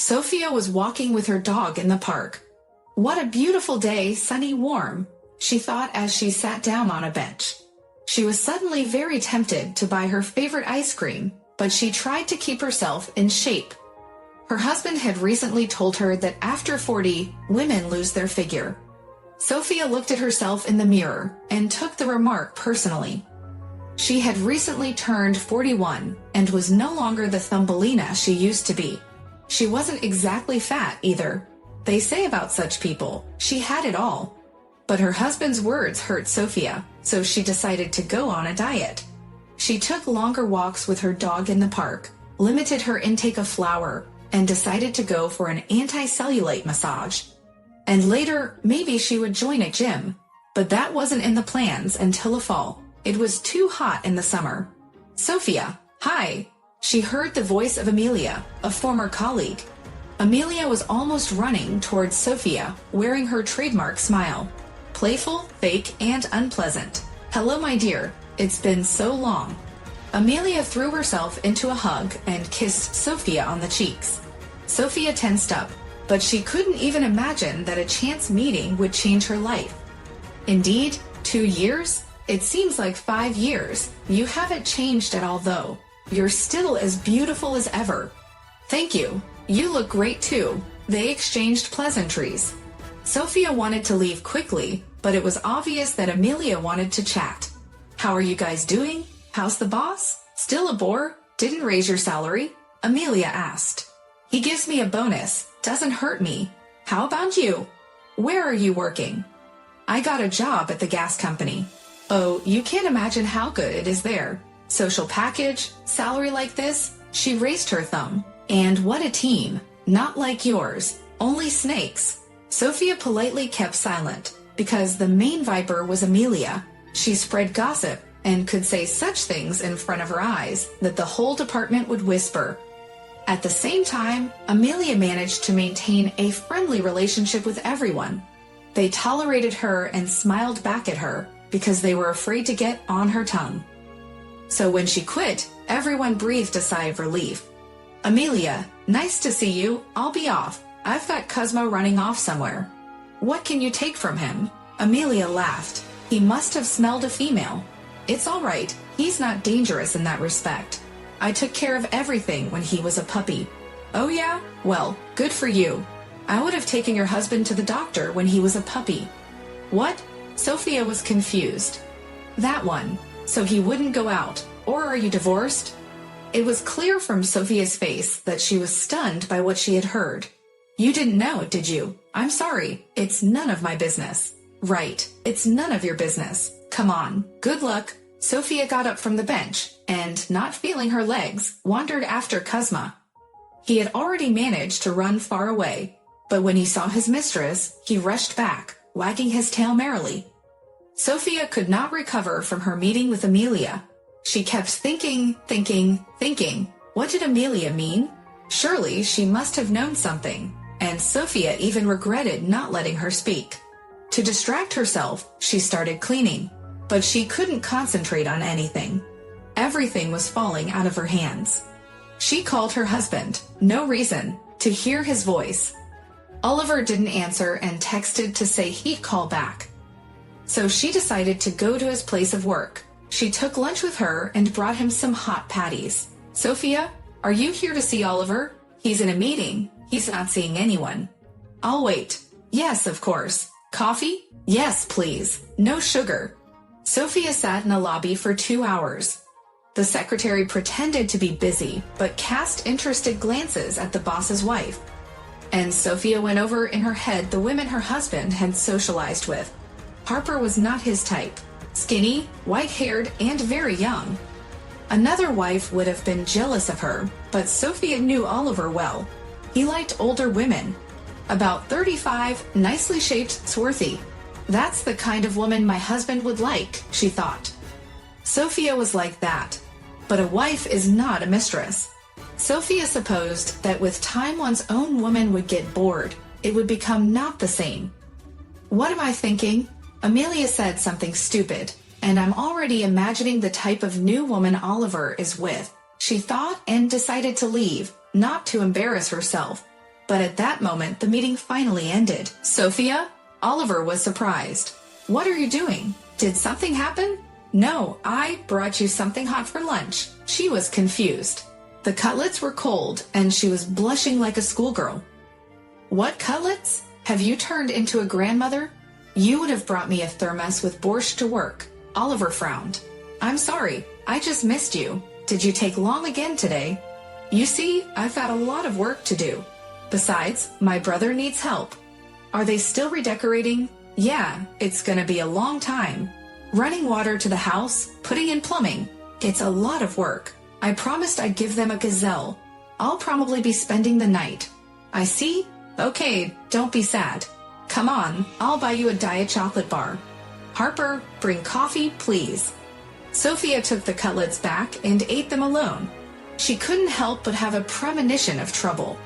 Sophia was walking with her dog in the park. What a beautiful day, sunny, warm, she thought as she sat down on a bench. She was suddenly very tempted to buy her favorite ice cream, but she tried to keep herself in shape. Her husband had recently told her that after 40, women lose their figure. Sophia looked at herself in the mirror and took the remark personally. She had recently turned 41 and was no longer the Thumbelina she used to be. She wasn't exactly fat either. They say about such people, she had it all. But her husband's words hurt Sophia, so she decided to go on a diet. She took longer walks with her dog in the park, limited her intake of flour, and decided to go for an anti-cellulite massage. And later, maybe she would join a gym. But that wasn't in the plans until the fall. It was too hot in the summer. Sophia, hi. She heard the voice of Amelia, a former colleague. Amelia was almost running towards Sophia, wearing her trademark smile. Playful, fake, and unpleasant. Hello, my dear. It's been so long. Amelia threw herself into a hug and kissed Sophia on the cheeks. Sophia tensed up, but she couldn't even imagine that a chance meeting would change her life. Indeed, 2 years? It seems like 5 years. You haven't changed at all though. You're still as beautiful as ever. Thank you. You look great too. They exchanged pleasantries. Sophia wanted to leave quickly, but it was obvious that Amelia wanted to chat. How are you guys doing? How's the boss? Still a bore? Didn't raise your salary? Amelia asked. He gives me a bonus. Doesn't hurt me. How about you? Where are you working? I got a job at the gas company. Oh, you can't imagine how good it is there. Social package, salary like this? She raised her thumb. And what a team. Not like yours. Only snakes. Sophia politely kept silent, because the main viper was Amelia. She spread gossip and could say such things in front of her eyes that the whole department would whisper. At the same time, Amelia managed to maintain a friendly relationship with everyone. They tolerated her and smiled back at her because they were afraid to get on her tongue. So when she quit, everyone breathed a sigh of relief. Amelia, nice to see you. I'll be off. I've got Cosmo running off somewhere. What can you take from him? Amelia laughed. He must have smelled a female. It's all right. He's not dangerous in that respect. I took care of everything when he was a puppy. Oh yeah? Well, good for you. I would have taken your husband to the doctor when he was a puppy. What? Sophia was confused. That one. So he wouldn't go out. Or are you divorced? It was clear from Sophia's face that she was stunned by what she had heard. You didn't know, did you? I'm sorry. It's none of my business. Right. It's none of your business. Come on. Good luck. Sophia got up from the bench and, not feeling her legs, wandered after Cosmo. He had already managed to run far away, but when he saw his mistress, he rushed back, wagging his tail merrily. Sophia could not recover from her meeting with Amelia. She kept thinking. What did Amelia mean? Surely she must have known something, and Sophia even regretted not letting her speak. To distract herself, she started cleaning, but she couldn't concentrate on anything. Everything was falling out of her hands. She called her husband, no reason, to hear his voice. Oliver didn't answer and texted to say he'd call back. So she decided to go to his place of work. She took lunch with her and brought him some hot patties. Sophia, are you here to see Oliver? He's in a meeting. He's not seeing anyone. I'll wait. Yes, of course. Coffee? Yes, please. No sugar. Sophia sat in the lobby for 2 hours. The secretary pretended to be busy, but cast interested glances at the boss's wife. And Sophia went over in her head the women her husband had socialized with. Harper was not his type. Skinny, white-haired, and very young. Another wife would have been jealous of her, but Sophia knew Oliver well. He liked older women. About 35, nicely shaped, swarthy. That's the kind of woman my husband would like, she thought. Sophia was like that. But a wife is not a mistress. Sophia supposed that with time one's own woman would get bored. It would become not the same. What am I thinking? Amelia said something stupid, and I'm already imagining the type of new woman Oliver is with. She thought and decided to leave, not to embarrass herself. But at that moment, the meeting finally ended. Sophia? Oliver was surprised. What are you doing? Did something happen? No, I brought you something hot for lunch. She was confused. The cutlets were cold, and she was blushing like a schoolgirl. What cutlets? Have you turned into a grandmother? You would have brought me a thermos with borscht to work. Oliver frowned. I'm sorry, I just missed you. Did you take long again today? You see, I've got a lot of work to do. Besides, my brother needs help. Are they still redecorating? Yeah, it's gonna be a long time. Running water to the house, putting in plumbing. It's a lot of work. I promised I'd give them a gazelle. I'll probably be spending the night. I see? Okay, don't be sad. Come on, I'll buy you a diet chocolate bar. Harper, bring coffee, please. Sophia took the cutlets back and ate them alone. She couldn't help but have a premonition of trouble.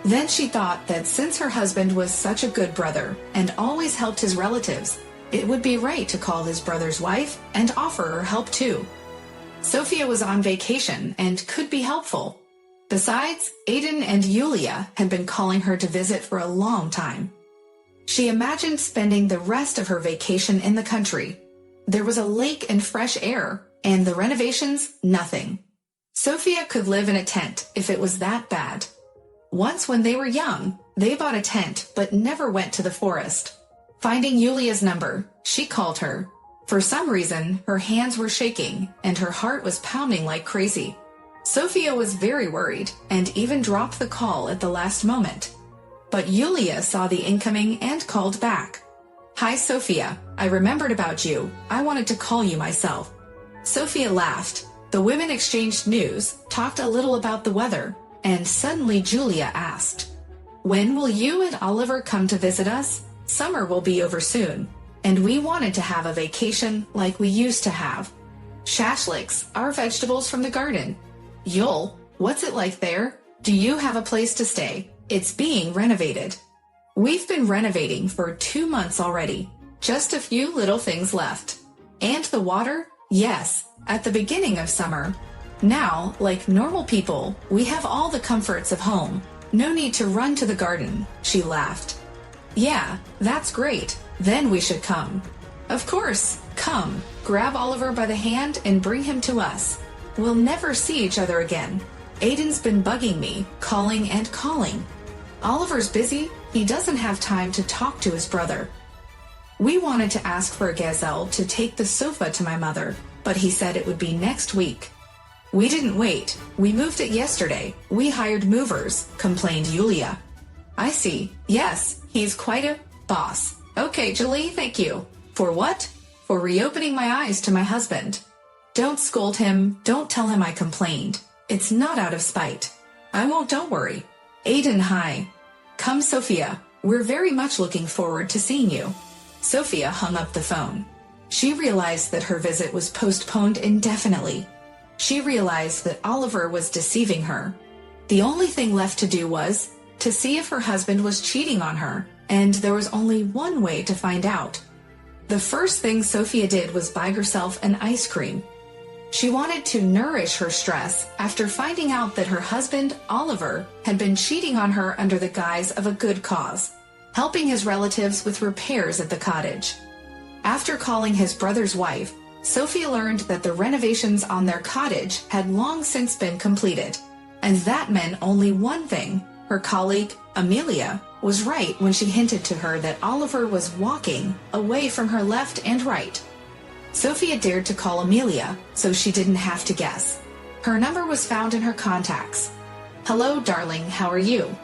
Then she thought that since her husband was such a good brother and always helped his relatives, it would be right to call his brother's wife and offer her help too. Sophia was on vacation and could be helpful. Besides, Aiden and Yulia had been calling her to visit for a long time. She imagined spending the rest of her vacation in the country. There was a lake and fresh air, and the renovations, nothing. Sophia could live in a tent if it was that bad. Once when they were young, they bought a tent but never went to the forest. Finding Yulia's number, she called her. For some reason, her hands were shaking and her heart was pounding like crazy. Sophia was very worried and even dropped the call at the last moment. But Yulia saw the incoming and called back. Hi Sophia, I remembered about you. I wanted to call you myself. Sophia laughed. The women exchanged news, talked a little about the weather, and suddenly Julia asked, when will you and Oliver come to visit us? Summer will be over soon, and we wanted to have a vacation like we used to have. Shashliks are vegetables from the garden. Yul, what's it like there? Do you have a place to stay? It's being renovated. We've been renovating for 2 months already. Just a few little things left. And the water? Yes, at the beginning of summer. Now, like normal people, we have all the comforts of home. No need to run to the garden, she laughed. Yeah, that's great. Then we should come. Of course, come. Grab Oliver by the hand and bring him to us. We'll never see each other again. Aiden's been bugging me, calling and calling. Oliver's busy. He doesn't have time to talk to his brother. We wanted to ask for a gazelle to take the sofa to my mother, but he said it would be next week. We didn't wait. We moved it yesterday. We hired movers, complained Yulia. I see. Yes, he's quite a boss. Okay, Julie, thank you. For what? For reopening my eyes to my husband. Don't scold him. Don't tell him I complained. It's not out of spite. I won't, don't worry. Aiden, hi. Come, Sophia. We're very much looking forward to seeing you. Sophia hung up the phone. She realized that her visit was postponed indefinitely. She realized that Oliver was deceiving her. The only thing left to do was to see if her husband was cheating on her, and there was only one way to find out. The first thing Sophia did was buy herself an ice cream. She wanted to nourish her stress after finding out that her husband, Oliver, had been cheating on her under the guise of a good cause, helping his relatives with repairs at the cottage. After calling his brother's wife, Sophia learned that the renovations on their cottage had long since been completed, and that meant only one thing. Her colleague, Amelia, was right when she hinted to her that Oliver was walking away from her left and right. Sophia dared to call Amelia, so she didn't have to guess. Her number was found in her contacts. Hello, darling, how are you?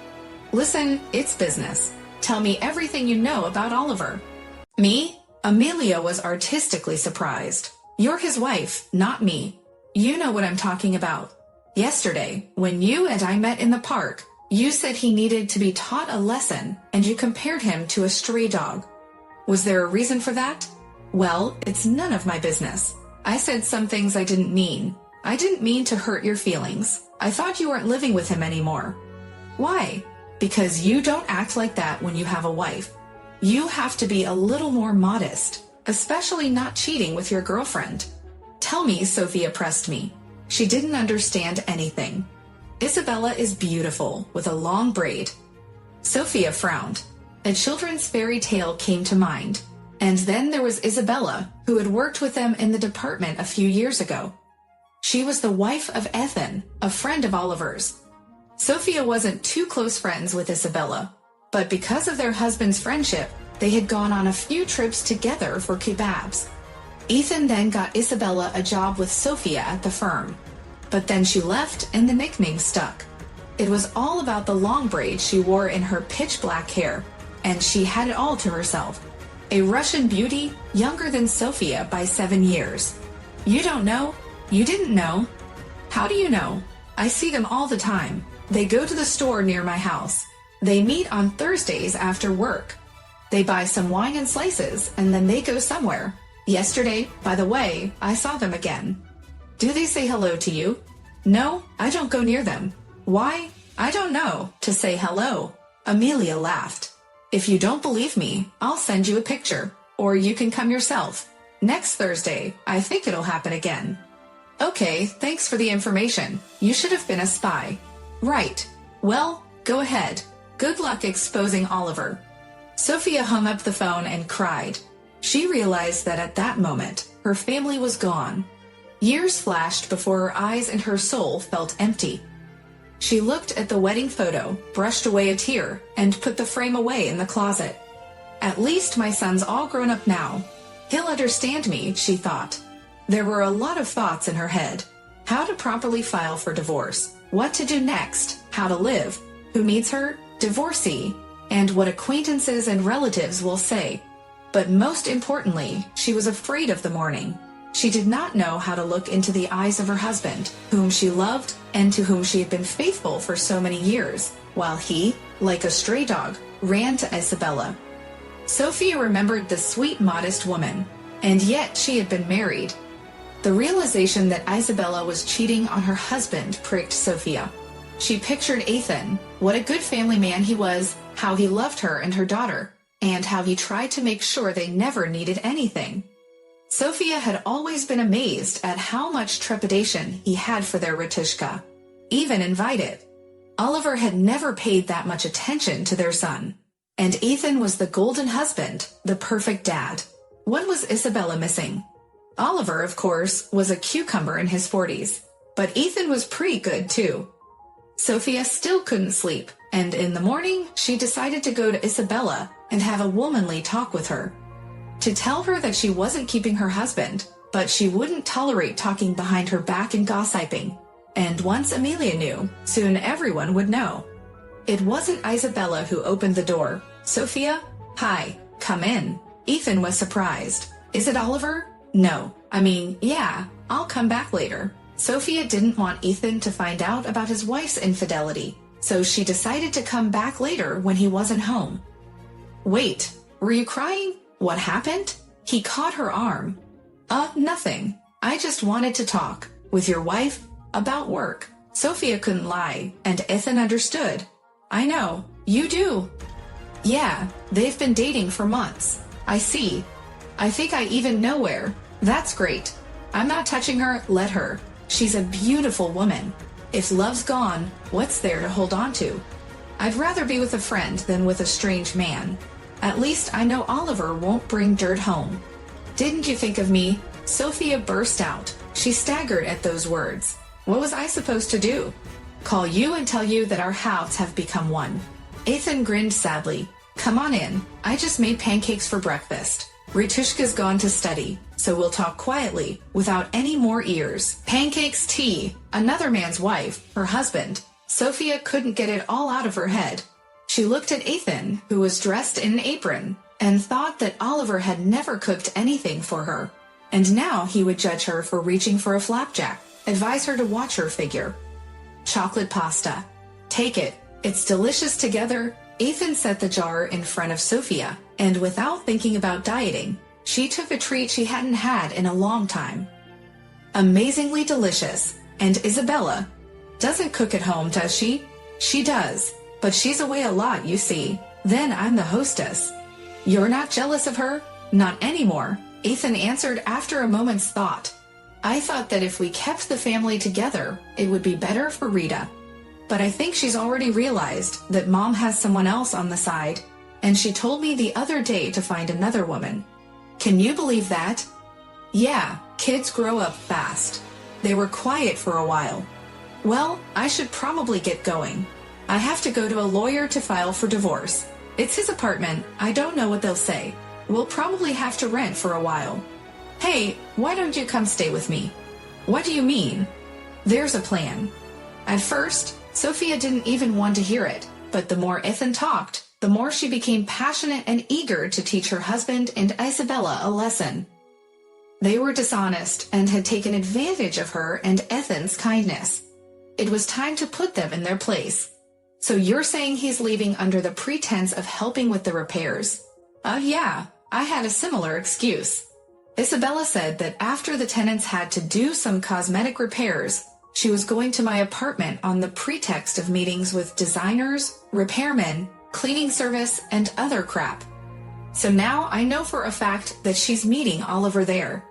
Listen, it's business. Tell me everything you know about Oliver. Me? Amelia was artistically surprised. You're his wife, not me. You know what I'm talking about. Yesterday, when you and I met in the park, you said he needed to be taught a lesson, and you compared him to a stray dog. Was there a reason for that? Well, it's none of my business. I said some things I didn't mean. I didn't mean to hurt your feelings. I thought you weren't living with him anymore. Why? Because you don't act like that when you have a wife. You have to be a little more modest, especially not cheating with your girlfriend. Tell me, Sophia pressed me. She didn't understand anything. Isabella is beautiful, with a long braid. Sophia frowned. A children's fairy tale came to mind. And then there was Isabella, who had worked with them in the department a few years ago. She was the wife of Ethan, a friend of Oliver's. Sophia wasn't too close friends with Isabella, but because of their husband's friendship, they had gone on a few trips together for kebabs. Ethan then got Isabella a job with Sophia at the firm. But then she left and the nickname stuck. It was all about the long braids she wore in her pitch black hair, and she had it all to herself. A Russian beauty, younger than Sophia by 7 years. You don't know? You didn't know? How do you know? I see them all the time. They go to the store near my house. They meet on Thursdays after work. They buy some wine and slices, and then they go somewhere. Yesterday, by the way, I saw them again. Do they say hello to you? No, I don't go near them. Why? I don't know. To say hello. Amelia laughed. If you don't believe me, I'll send you a picture, or you can come yourself. Next Thursday, I think it'll happen again. Okay, thanks for the information. You should have been a spy. Right. Well, go ahead. Good luck exposing Oliver. Sophia hung up the phone and cried. She realized that at that moment, her family was gone. Years flashed before her eyes and her soul felt empty. She looked at the wedding photo, brushed away a tear, and put the frame away in the closet. At least my son's all grown up now. He'll understand me, she thought. There were a lot of thoughts in her head. How to properly file for divorce, what to do next, how to live, who meets her, divorcee, and what acquaintances and relatives will say. But most importantly, she was afraid of the morning. She did not know how to look into the eyes of her husband, whom she loved and to whom she had been faithful for so many years, while he, like a stray dog, ran to Isabella. Sophia remembered the sweet, modest woman, and yet she had been married. The realization that Isabella was cheating on her husband pricked Sophia. She pictured Ethan, what a good family man he was, how he loved her and her daughter, and how he tried to make sure they never needed anything. Sophia had always been amazed at how much trepidation he had for their Ritushka, even invited. Oliver had never paid that much attention to their son, and Ethan was the golden husband, the perfect dad. What was Isabella missing? Oliver, of course, was a cucumber in his 40s, but Ethan was pretty good too. Sophia still couldn't sleep, and in the morning, she decided to go to Isabella and have a womanly talk with her. To tell her that she wasn't keeping her husband, but she wouldn't tolerate talking behind her back and gossiping. And once Amelia knew, soon everyone would know. It wasn't Isabella who opened the door. Sophia? Hi, come in. Ethan was surprised. Is it Oliver? No. Yeah, I'll come back later. Sophia didn't want Ethan to find out about his wife's infidelity, so she decided to come back later when he wasn't home. Wait, were you crying? What happened? He caught her arm. Nothing. I just wanted to talk with your wife about work. Sophia couldn't lie, and Ethan understood. I know. You do. Yeah, they've been dating for months. I see. I think I even know where. That's great. I'm not touching her, let her. She's a beautiful woman. If love's gone, what's there to hold on to? I'd rather be with a friend than with a strange man. At least I know Oliver won't bring dirt home. Didn't you think of me? Sophia burst out. She staggered at those words. What was I supposed to do? Call you and tell you that our halves have become one. Ethan grinned sadly. Come on in. I just made pancakes for breakfast. Ritushka's gone to study, so we'll talk quietly, without any more ears. Pancakes, tea, another man's wife, her husband. Sophia couldn't get it all out of her head. She looked at Ethan, who was dressed in an apron, and thought that Oliver had never cooked anything for her. And now he would judge her for reaching for a flapjack, advise her to watch her figure. Chocolate pasta. Take it. It's delicious together. Ethan set the jar in front of Sophia, and without thinking about dieting, she took a treat she hadn't had in a long time. Amazingly delicious. And Isabella doesn't cook at home, does she? She does, but she's away a lot, you see. Then I'm the hostess. You're not jealous of her? Not anymore, Ethan answered after a moment's thought. I thought that if we kept the family together, it would be better for Rita. but I think she's already realized that Mom has someone else on the side, and she told me the other day to find another woman. Can you believe that? Yeah, kids grow up fast. They were quiet for a while. Well, I should probably get going. I have to go to a lawyer to file for divorce. It's his apartment. I don't know what they'll say. We'll probably have to rent for a while. Hey, why don't you come stay with me? What do you mean? There's a plan. At first, Sophia didn't even want to hear it, but the more Ethan talked, the more she became passionate and eager to teach her husband and Isabella a lesson. They were dishonest and had taken advantage of her and Ethan's kindness. It was time to put them in their place. So you're saying he's leaving under the pretense of helping with the repairs? Yeah, I had a similar excuse. Isabella said that after the tenants had to do some cosmetic repairs, she was going to my apartment on the pretext of meetings with designers, repairmen, cleaning service, and other crap. So now I know for a fact that she's meeting Oliver there.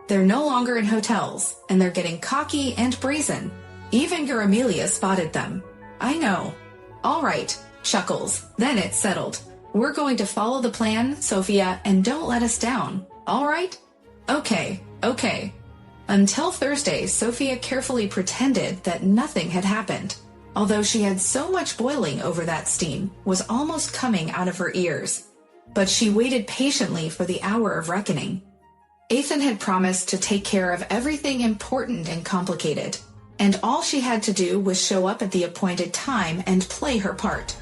They're no longer in hotels, and they're getting cocky and brazen. Even your Amelia spotted them. I know. All right, Chuckles, then it's settled. We're going to follow the plan, Sophia, and don't let us down, all right? Okay. Until Thursday, Sophia carefully pretended that nothing had happened, although she had so much boiling over that steam was almost coming out of her ears. But she waited patiently for the hour of reckoning. Ethan had promised to take care of everything important and complicated, and all she had to do was show up at the appointed time and play her part.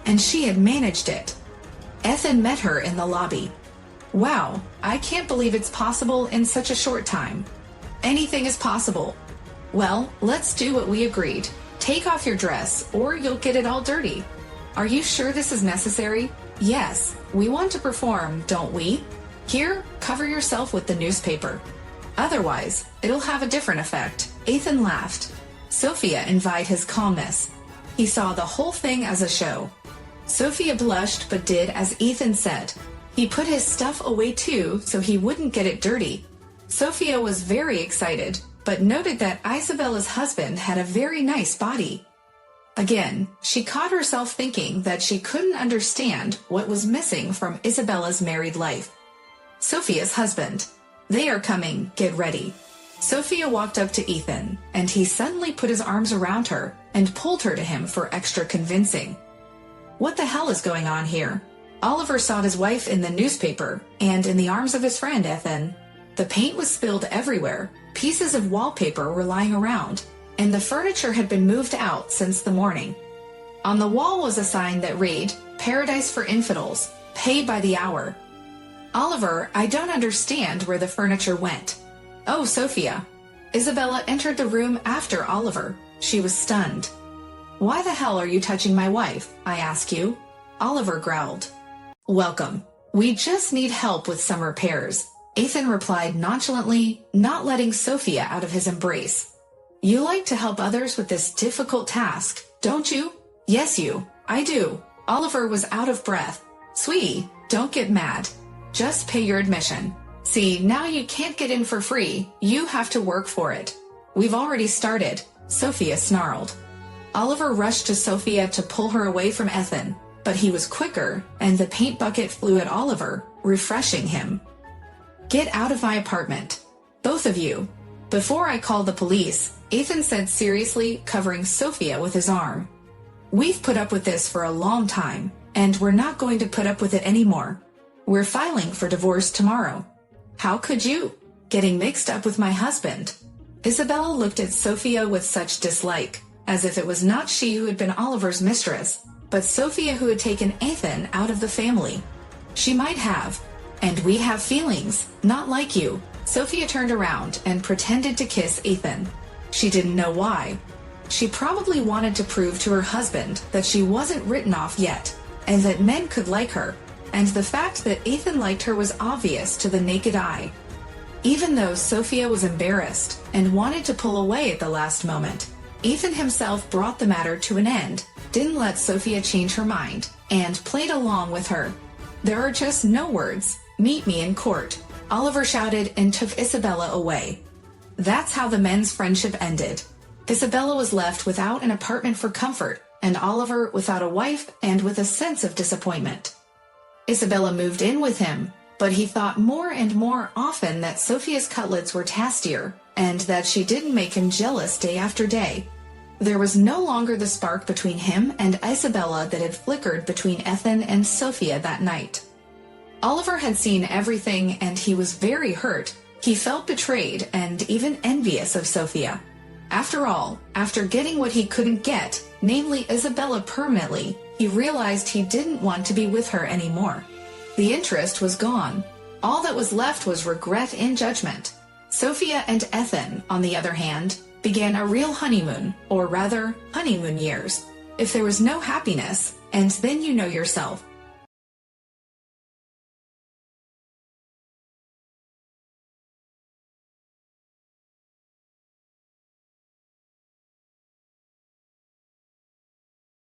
And she had managed it. Ethan met her in the lobby. Wow, I can't believe it's possible in such a short time. Anything is possible. Well, let's do what we agreed. Take off your dress, or you'll get it all dirty. Are you sure this is necessary? Yes, we want to perform, don't we? Here, cover yourself with the newspaper. Otherwise, it'll have a different effect. Ethan laughed. Sophia envied his calmness. He saw the whole thing as a show. Sophia blushed but did as Ethan said. He put his stuff away too so he wouldn't get it dirty. Sophia was very excited, but noted that Isabella's husband had a very nice body. Again, she caught herself thinking that she couldn't understand what was missing from Isabella's married life. Sophia's husband. They are coming, get ready. Sophia walked up to Ethan, and he suddenly put his arms around her and pulled her to him for extra convincing. What the hell is going on here? Oliver saw his wife in the newspaper and in the arms of his friend Ethan. The paint was spilled everywhere, pieces of wallpaper were lying around, and the furniture had been moved out since the morning. On the wall was a sign that read, "Paradise for Infidels, pay by the hour." Oliver, I don't understand where the furniture went. Oh, Sophia. Isabella entered the room after Oliver. She was stunned. Why the hell are you touching my wife, I ask you? Oliver growled. Welcome. We just need help with some repairs, Ethan replied nonchalantly, not letting Sophia out of his embrace. You like to help others with this difficult task, don't you? Yes, I do. Oliver was out of breath. Sweetie, don't get mad. Just pay your admission. See, now you can't get in for free. You have to work for it. We've already started, Sophia snarled. Oliver rushed to Sophia to pull her away from Ethan, but he was quicker, and the paint bucket flew at Oliver, refreshing him. Get out of my apartment. Both of you. Before I call the police, Ethan said seriously, covering Sophia with his arm. We've put up with this for a long time, and we're not going to put up with it anymore. We're filing for divorce tomorrow. How could you? Getting mixed up with my husband. Isabella looked at Sophia with such dislike, as if it was not she who had been Oliver's mistress, but Sophia who had taken Ethan out of the family. She might have. And we have feelings, not like you. Sophia turned around and pretended to kiss Ethan. She didn't know why. She probably wanted to prove to her husband that she wasn't written off yet, and that men could like her, and the fact that Ethan liked her was obvious to the naked eye. Even though Sophia was embarrassed and wanted to pull away at the last moment, Ethan himself brought the matter to an end, didn't let Sophia change her mind, and played along with her. There are just no words. Meet me in court, Oliver shouted and took Isabella away. That's how the men's friendship ended. Isabella was left without an apartment for comfort, and Oliver without a wife and with a sense of disappointment. Isabella moved in with him, but he thought more and more often that Sophia's cutlets were tastier, and that she didn't make him jealous day after day. There was no longer the spark between him and Isabella that had flickered between Ethan and Sophia that night. Oliver had seen everything, and he was very hurt. He felt betrayed and even envious of Sophia. After all, after getting what he couldn't get, namely Isabella permanently, he realized he didn't want to be with her anymore. The interest was gone. All that was left was regret and judgment. Sophia and Ethan, on the other hand, began a real honeymoon, or rather, honeymoon years. If there was no happiness, and then you know yourself,